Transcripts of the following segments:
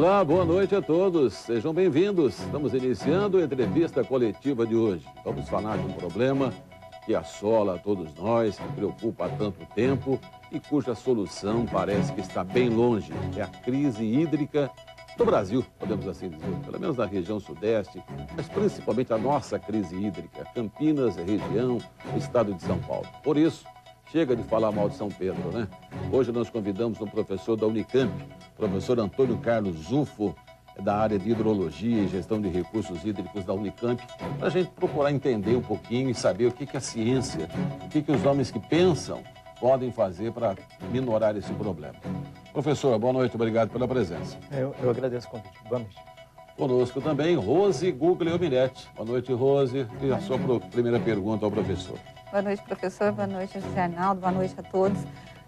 Olá, boa noite a todos. Sejam bem-vindos. Estamos iniciando a entrevista coletiva de hoje. Vamos falar de um problema que assola a todos nós, que preocupa há tanto tempo e cuja solução parece que está bem longe. É a crise hídrica do Brasil, podemos assim dizer, pelo menos na região sudeste, mas principalmente a nossa crise hídrica, Campinas, região, o estado de São Paulo. Por isso, chega de falar mal de São Pedro, né? Hoje nós convidamos um professor da Unicamp, professor Antônio Carlos Zufo, da área de hidrologia e gestão de recursos hídricos da Unicamp, para a gente procurar entender um pouquinho e saber o que a ciência, o que os homens que pensam podem fazer para minorar esse problema. Professor, boa noite, obrigado pela presença. Eu agradeço o convite. Boa noite. Conosco também, Rose Guglielminetti. Boa noite, Rose. E a sua primeira pergunta ao professor. Boa noite, professor. Boa noite, José Arnaldo. Boa noite a todos.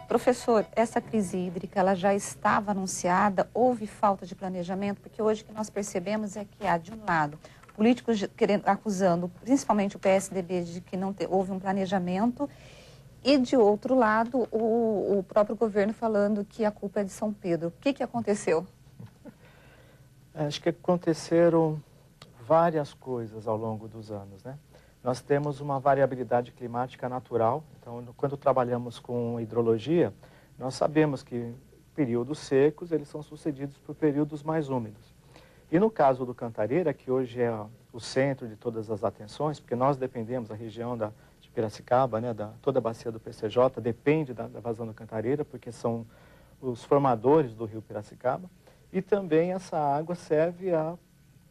Professor, essa crise hídrica, ela já estava anunciada? Houve falta de planejamento? Porque hoje o que nós percebemos é que há, de um lado, políticos acusando, principalmente o PSDB, de que não houve um planejamento, e, de outro lado, o próprio governo falando que a culpa é de São Pedro. O que aconteceu? Acho que aconteceram várias coisas ao longo dos anos, né? Nós temos uma variabilidade climática natural, então quando trabalhamos com hidrologia, nós sabemos que períodos secos, eles são sucedidos por períodos mais úmidos. E no caso do Cantareira, que hoje é o centro de todas as atenções, porque nós dependemos da região de Piracicaba, né, toda a bacia do PCJ depende da vazão do Cantareira, porque são os formadores do rio Piracicaba, e também essa água serve a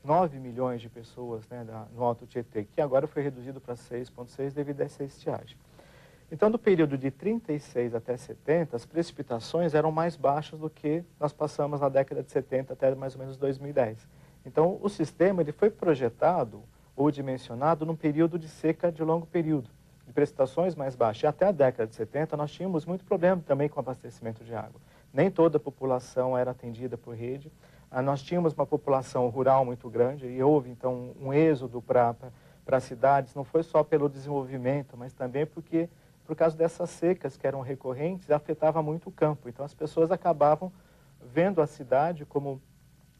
9 milhões de pessoas, né, no Alto Tietê, que agora foi reduzido para 6,6 devido a essa estiagem. Então, do período de 36 até 70, as precipitações eram mais baixas do que nós passamos na década de 70 até mais ou menos 2010. Então, o sistema ele foi projetado ou dimensionado num período de seca de longo período, de precipitações mais baixas. E até a década de 70, nós tínhamos muito problema também com abastecimento de água. Nem toda a população era atendida por rede. Nós tínhamos uma população rural muito grande e houve, então, um êxodo para as cidades, não foi só pelo desenvolvimento, mas também porque, por causa dessas secas que eram recorrentes, afetava muito o campo. Então, as pessoas acabavam vendo a cidade como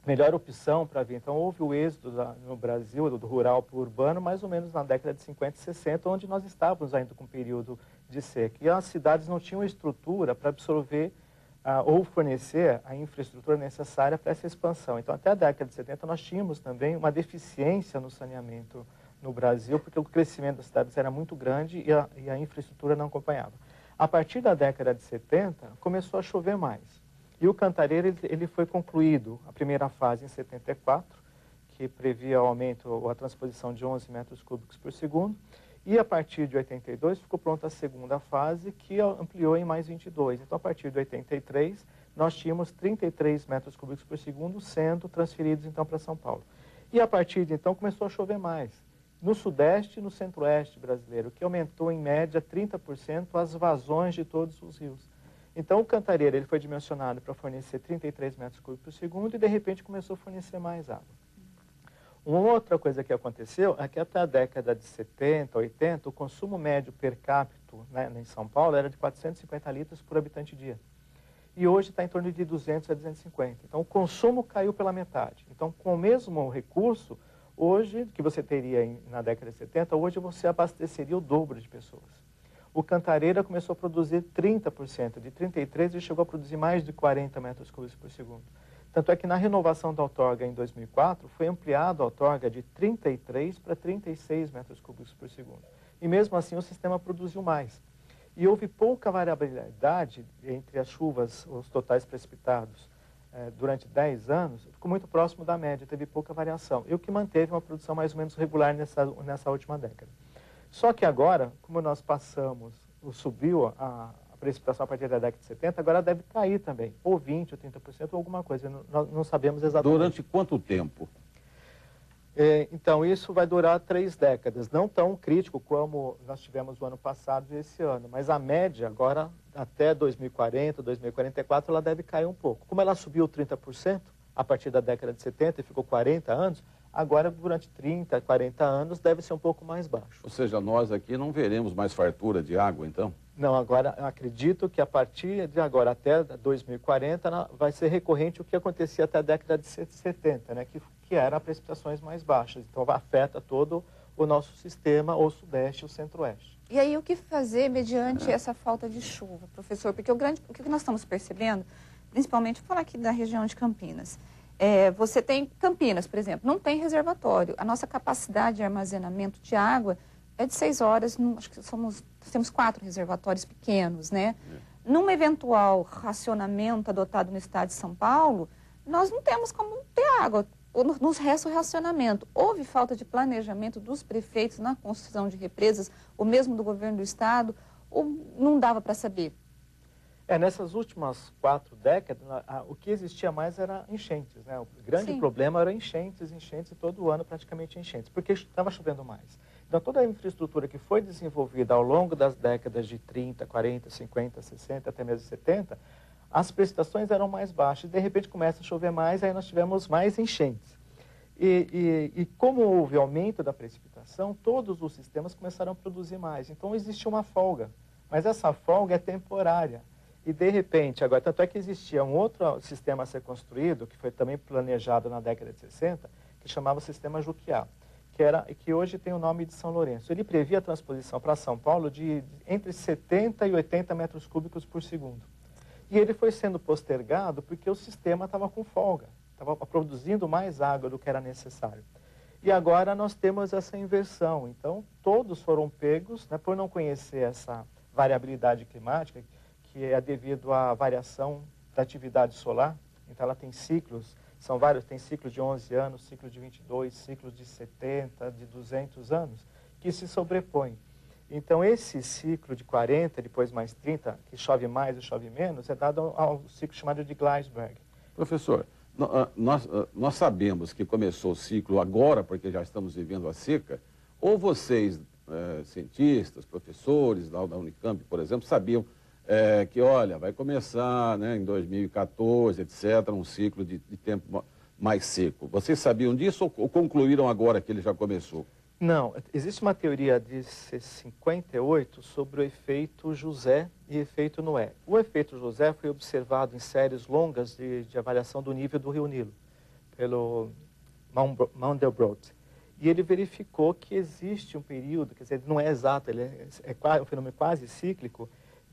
melhor opção para vir. Então, houve o êxodo no Brasil, do rural para o urbano, mais ou menos na década de 50 e 60, onde nós estávamos ainda com um período de seca. E as cidades não tinham estrutura para absorver ou fornecer a infraestrutura necessária para essa expansão. Então, até a década de 70, nós tínhamos também uma deficiência no saneamento no Brasil, porque o crescimento das cidades era muito grande e a infraestrutura não acompanhava. A partir da década de 70, começou a chover mais. E o Cantareira ele foi concluído, a primeira fase em 74, que previa o aumento ou a transposição de 11 metros cúbicos por segundo, e a partir de 82 ficou pronta a segunda fase, que ampliou em mais 22. Então, a partir de 83, nós tínhamos 33 metros cúbicos por segundo sendo transferidos, então, para São Paulo. E a partir de então, começou a chover mais. No sudeste e no centro-oeste brasileiro, que aumentou em média 30% as vazões de todos os rios. Então, o Cantareira ele foi dimensionado para fornecer 33 metros cúbicos por segundo e, de repente, começou a fornecer mais água. Uma outra coisa que aconteceu é que até a década de 70, 80, o consumo médio per capita, né, em São Paulo era de 450 litros por habitante dia. E hoje está em torno de 200 a 250. Então, o consumo caiu pela metade. Então, com o mesmo recurso, hoje, que você teria na década de 70, hoje você abasteceria o dobro de pessoas. O Cantareira começou a produzir 30%, de 33 e chegou a produzir mais de 40 metros cúbicos por segundo. Tanto é que na renovação da outorga em 2004, foi ampliado a outorga de 33 para 36 metros cúbicos por segundo. E mesmo assim o sistema produziu mais. E houve pouca variabilidade entre as chuvas, os totais precipitados, durante 10 anos, ficou muito próximo da média, teve pouca variação. E o que manteve uma produção mais ou menos regular nessa última década. Só que agora, como nós subiu a precipitação a partir da década de 70, agora deve cair também, ou 20% ou 30%, ou alguma coisa, nós não sabemos exatamente. Durante quanto tempo? Então, isso vai durar 3 décadas, não tão crítico como nós tivemos o ano passado e esse ano, mas a média agora, até 2040, 2044, ela deve cair um pouco. Como ela subiu 30% a partir da década de 70 e ficou 40 anos, Agora, durante 30, 40 anos, deve ser um pouco mais baixo. Ou seja, nós aqui não veremos mais fartura de água, então? Não, agora, eu acredito que a partir de agora até 2040 vai ser recorrente o que acontecia até a década de 70, né, que eram precipitações mais baixas. Então, afeta todo o nosso sistema, o sudeste e o centro-oeste. E aí, o que fazer mediante essa falta de chuva, professor? Porque o que nós estamos percebendo, principalmente, vou falar aqui da região de Campinas. Você tem Campinas, por exemplo, não tem reservatório. A nossa capacidade de armazenamento de água é de 6 horas, acho que temos 4 reservatórios pequenos, né? Num eventual racionamento adotado no estado de São Paulo, nós não temos como ter água. Nos resta o racionamento. Houve falta de planejamento dos prefeitos na construção de represas, ou mesmo do governo do estado, ou não dava para saber? Nessas últimas 4 décadas, o que existia mais era enchentes, né? O grande Sim. problema era enchentes, e todo ano praticamente enchentes, porque estava chovendo mais. Então, toda a infraestrutura que foi desenvolvida ao longo das décadas de 30, 40, 50, 60, até mesmo 70, as precipitações eram mais baixas. De repente, começa a chover mais, aí nós tivemos mais enchentes. E como houve aumento da precipitação, todos os sistemas começaram a produzir mais. Então, existe uma folga, mas essa folga é temporária. E, de repente, agora, tanto é que existia um outro sistema a ser construído, que foi também planejado na década de 60, que chamava Sistema Juquiá, que hoje tem o nome de São Lourenço. Ele previa a transposição para São Paulo de entre 70 e 80 metros cúbicos por segundo. E ele foi sendo postergado porque o sistema estava com folga, estava produzindo mais água do que era necessário. E agora nós temos essa inversão. Então, todos foram pegos, né, por não conhecer essa variabilidade climática, que é devido à variação da atividade solar. Então, ela tem ciclos, são vários, tem ciclos de 11 anos, ciclos de 22, ciclos de 70, de 200 anos, que se sobrepõem. Então, esse ciclo de 40, depois mais 30, que chove mais e chove menos, é dado ao ciclo chamado de Gleisberg. Professor, nós sabemos que começou o ciclo agora, porque já estamos vivendo a seca, ou vocês, cientistas, professores da Unicamp, por exemplo, sabiam que, olha, vai começar, né, em 2014, etc., um ciclo de tempo mais seco. Vocês sabiam disso ou concluíram agora que ele já começou? Não, existe uma teoria de 58 sobre o efeito José e efeito Noé. O efeito José foi observado em séries longas de avaliação do nível do Rio Nilo, pelo Mandelbrot. E ele verificou que existe um período, quer dizer, não é exato, ele é um fenômeno quase cíclico,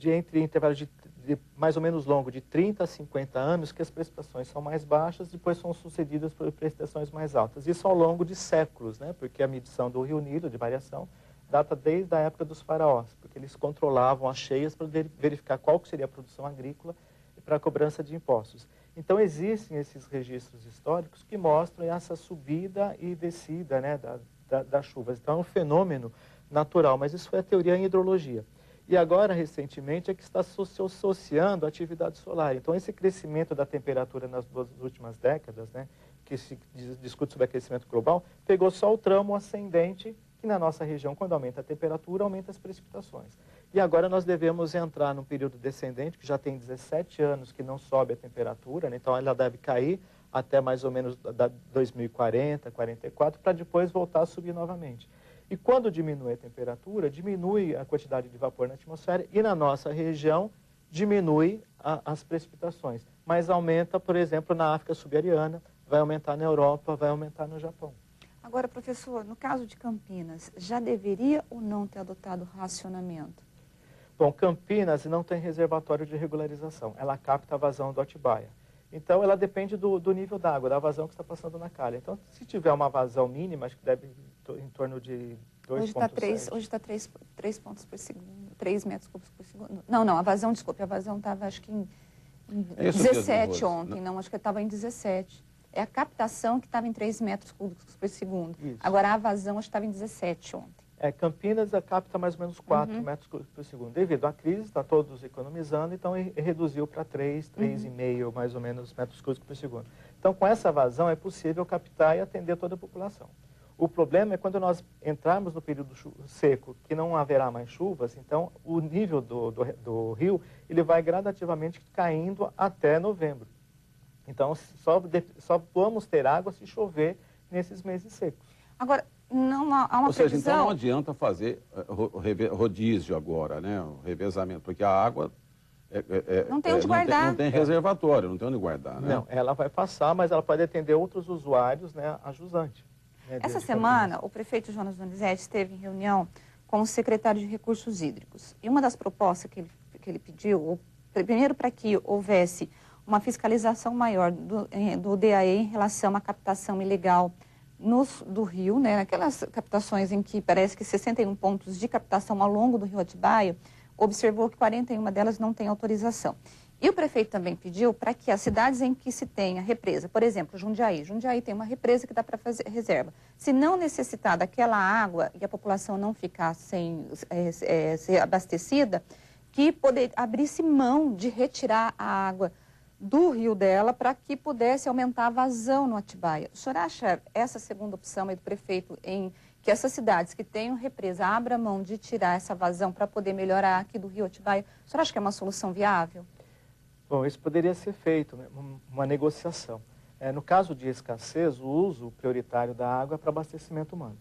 entre intervalos de mais ou menos longo, de 30 a 50 anos, que as precipitações são mais baixas, depois são sucedidas por precipitações mais altas. Isso ao longo de séculos, né? Porque a medição do Rio Nilo, de variação, data desde a época dos faraós, porque eles controlavam as cheias para verificar qual que seria a produção agrícola e para a cobrança de impostos. Então, existem esses registros históricos que mostram essa subida e descida, né, das chuvas. Então, é um fenômeno natural, mas isso foi a teoria em hidrologia. E agora, recentemente, é que está se associando à atividade solar. Então, esse crescimento da temperatura nas 2 últimas décadas, né, que se discute sobre aquecimento global, pegou só o tramo ascendente, que na nossa região, quando aumenta a temperatura, aumenta as precipitações. E agora nós devemos entrar num período descendente, que já tem 17 anos que não sobe a temperatura, né, então ela deve cair até mais ou menos 2040, 44, para depois voltar a subir novamente. E quando diminui a temperatura, diminui a quantidade de vapor na atmosfera e na nossa região diminui as precipitações. Mas aumenta, por exemplo, na África subsaariana, vai aumentar na Europa, vai aumentar no Japão. Agora, professor, no caso de Campinas, já deveria ou não ter adotado racionamento? Bom, Campinas não tem reservatório de regularização, ela capta a vazão do Atibaia. Então, ela depende do nível d'água, da vazão que está passando na calha. Então, se tiver uma vazão mínima, acho que deve em torno de 2,7. Hoje está 3 pontos por segundo, 3 metros cúbicos por segundo. Não, a vazão, desculpe, a vazão estava, acho que em 17 ontem, não, acho que estava em 17. É a captação que estava em 3 metros cúbicos por segundo. Isso. Agora, a vazão, acho que estava em 17 ontem. Campinas capta mais ou menos 4 metros cúbicos por segundo. Devido à crise, está todos economizando, então reduziu para 3,5 mais ou menos metros cúbicos por segundo. Então, com essa vazão, é possível captar e atender toda a população. O problema é quando nós entrarmos no período seco, que não haverá mais chuvas, então o nível do rio ele vai gradativamente caindo até novembro. Então, só vamos ter água se chover nesses meses secos. Agora, não há uma Ou seja, previsão... então não adianta fazer rodízio agora, né? O revezamento, porque a água não tem onde guardar. não tem reservatório, não tem onde guardar, né? Não, ela vai passar, mas ela pode atender outros usuários, né, a jusante. Né, Essa semana, o prefeito Jonas Donizete esteve em reunião com o secretário de Recursos Hídricos. E uma das propostas que ele pediu, primeiro para que houvesse uma fiscalização maior do DAE em relação à captação ilegal do rio, né, naquelas captações em que parece que 61 pontos de captação ao longo do rio Atibaia, observou que 41 delas não têm autorização. E o prefeito também pediu para que as cidades em que se tenha represa, por exemplo, Jundiaí tem uma represa que dá para fazer reserva. Se não necessitar daquela água e a população não ficar sem ser abastecida, que abrisse mão de retirar a água do rio dela para que pudesse aumentar a vazão no Atibaia. O senhor acha essa segunda opção aí do prefeito em que essas cidades que tenham represa abram mão de tirar essa vazão para poder melhorar aqui do rio Atibaia? O senhor acha que é uma solução viável? Bom, isso poderia ser feito, né, uma negociação. No caso de escassez, o uso prioritário da água é para abastecimento humano.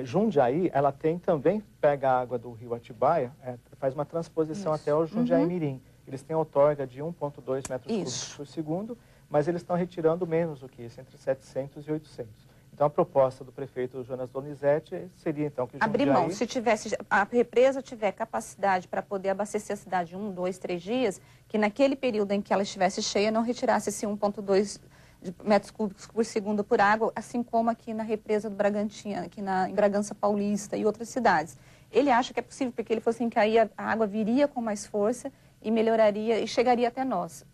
Jundiaí, ela também pega a água do rio Atibaia, faz uma transposição até o Jundiaí Mirim. Eles têm outorga de 1,2 metros cúbicos por segundo, mas eles estão retirando menos do que isso, entre 700 e 800. Então, a proposta do prefeito Jonas Donizete seria, então, que Jundiaí... Abrir mão. Se a represa tiver capacidade para poder abastecer a cidade 1, 2, 3 dias, que naquele período em que ela estivesse cheia, não retirasse esse 1,2 metros cúbicos por segundo por água, assim como aqui na represa do Bragantina, aqui em Bragança Paulista e outras cidades. Ele acha que é possível, porque ele falou assim, que aí a água viria com mais força e melhoraria e chegaria até nós.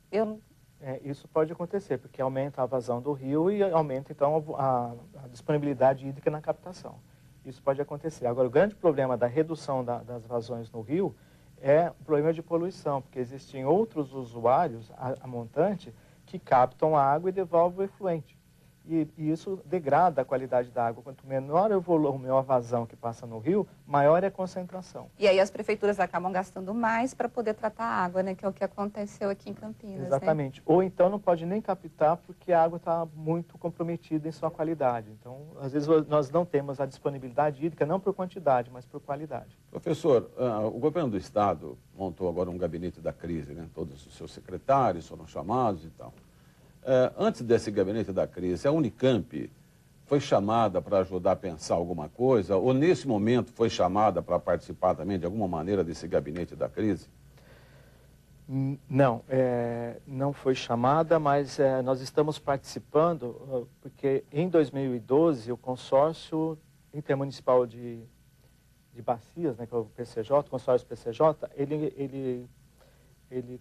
Isso pode acontecer, porque aumenta a vazão do rio e aumenta, então, a disponibilidade hídrica na captação. Isso pode acontecer. Agora, o grande problema da redução das vazões no rio é o problema de poluição, porque existem outros usuários, a montante, que captam a água e devolvem o efluente. E isso degrada a qualidade da água. Quanto menor o volume ou a vazão que passa no rio, maior é a concentração. E aí as prefeituras acabam gastando mais para poder tratar a água, né? Que é o que aconteceu aqui em Campinas. Exatamente. Né? Ou então não pode nem captar porque a água está muito comprometida em sua qualidade. Então, às vezes nós não temos a disponibilidade hídrica, não por quantidade, mas por qualidade. Professor, o governo do Estado montou agora um gabinete da crise, né? Todos os seus secretários foram chamados e tal. Antes desse gabinete da crise, a Unicamp foi chamada para ajudar a pensar alguma coisa? Ou nesse momento foi chamada para participar também de alguma maneira desse gabinete da crise? Não, não foi chamada, mas nós estamos participando porque em 2012 o consórcio intermunicipal de bacias, né, que é o PCJ, o consórcio PCJ, ele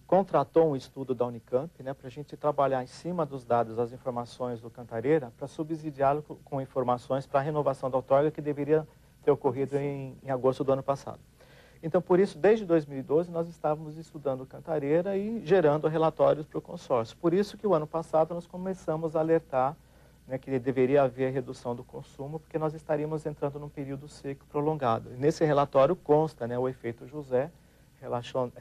contratou um estudo da Unicamp, né, para a gente trabalhar em cima dos dados, das informações do Cantareira, para subsidiá-lo com informações para a renovação da outorga que deveria ter ocorrido em agosto do ano passado. Então, por isso, desde 2012, nós estávamos estudando o Cantareira e gerando relatórios para o consórcio. Por isso que o ano passado nós começamos a alertar, né, que deveria haver redução do consumo, porque nós estaríamos entrando num período seco prolongado. E nesse relatório consta, né, o efeito José,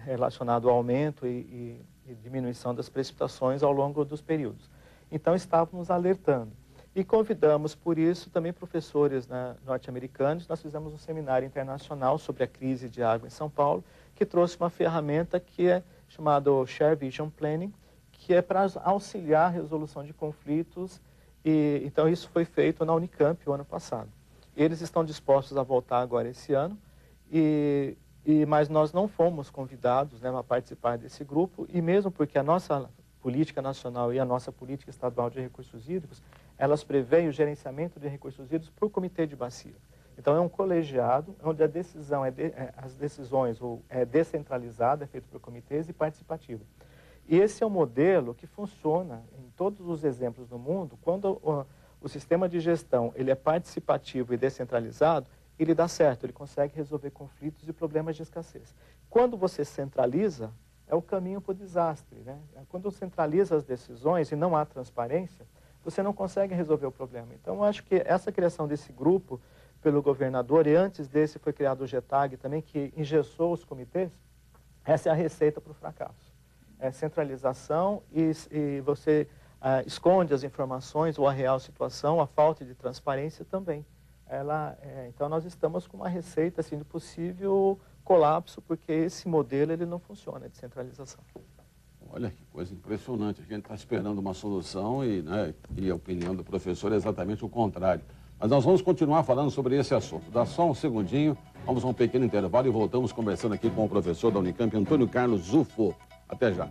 relacionado ao aumento e diminuição das precipitações ao longo dos períodos. Então, estávamos alertando. E convidamos, por isso, também professores, né, norte-americanos. Nós fizemos um seminário internacional sobre a crise de água em São Paulo, que trouxe uma ferramenta que é chamada Share Vision Planning, que é para auxiliar a resolução de conflitos. E, então, isso foi feito na Unicamp o ano passado. Eles estão dispostos a voltar agora esse ano, mas nós não fomos convidados, né, a participar desse grupo, e mesmo porque a nossa política nacional e a nossa política estadual de recursos hídricos, elas preveem o gerenciamento de recursos hídricos para o Comitê de Bacia. Então, é um colegiado onde a decisão as decisões é descentralizada, é feito por comitês e participativa. E esse é um modelo que funciona em todos os exemplos do mundo. Quando o sistema de gestão ele é participativo e descentralizado, ele dá certo, ele consegue resolver conflitos e problemas de escassez. Quando você centraliza, é o caminho para o desastre, né? Quando centraliza as decisões e não há transparência, você não consegue resolver o problema. Então, eu acho que essa criação desse grupo pelo governador, e antes desse foi criado o GETAG também, que engessou os comitês, essa é a receita para o fracasso. É centralização e você esconde as informações ou a real situação, a falta de transparência também. Então, nós estamos com uma receita assim, de possível colapso, porque esse modelo ele não funciona de centralização. Olha que coisa impressionante. A gente está esperando uma solução e a opinião do professor é exatamente o contrário. Mas nós vamos continuar falando sobre esse assunto. Dá só um segundinho, vamos a um pequeno intervalo e voltamos conversando aqui com o professor da Unicamp, Antônio Carlos Zufo. Até já.